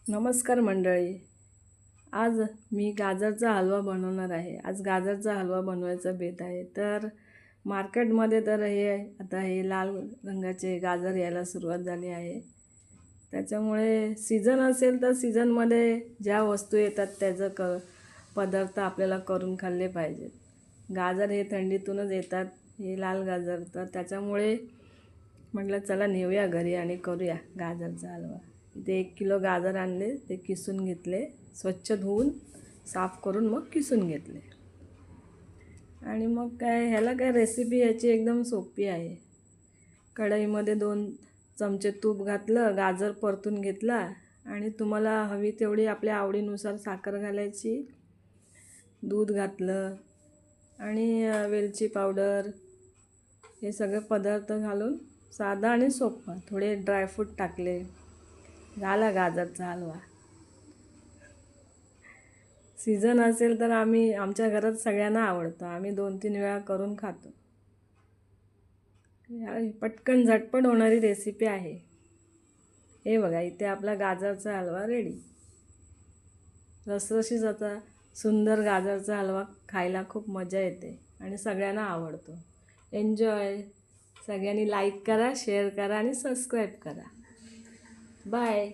नमस्कार मंडळी. आज मी गाजरचा हलवा बनवणार आहे. आज गाजरचा हलवा बनवायचा बेत आहे. तर मार्केटमध्ये तर आता हे लाल रंगाचे गाजर यायला सुरुवात झाली आहे. त्याच्यामुळे सीझन असेल तर सीझनमध्ये ज्या वस्तू येतात त्याचं पदार्थ आपल्याला करून खाल्ले पाहिजेत. गाजर हे थंडीतूनच येतात, हे लाल गाजर. तर त्याच्यामुळे म्हटलं चला नेऊया घरी आणि करूया गाजरचा हलवा. इथे 1 किलो गाजर आणले, ते किसून घेतले, स्वच्छ धुवून साफ करून मग किसून घेतले. आणि मग ह्याला रेसिपी ह्याची एकदम सोपी आहे. कढईमध्ये 2 चमचे तूप घातलं, गाजर परतून घेतला आणि तुम्हाला हवी तेवढी आपल्या आवडीनुसार साखर घालायची, दूध घातलं आणि वेलची पावडर, हे सगळे पदार्थ घालून साधा आणि सोपा, थोडे ड्रायफ्रूट टाकले, झाला गाजरचा हलवा. सीझन असेल तर आमच्या घरात सगळ्यांना आवडतं. आम्ही 2-3 वेळा करून खातो. पटकन झटपट होणारी रेसिपी आहे. हे बघा, इथे आपला गाजरचा हलवा रेडी. रसरशीत असा सुंदर गाजरचा हलवा खायला खूप मजा येते आणि सगळ्यांना आवडतो. एन्जॉय. सगळ्यांनी लाईक करा, शेअर करा आणि सबस्क्राईब करा. बाय.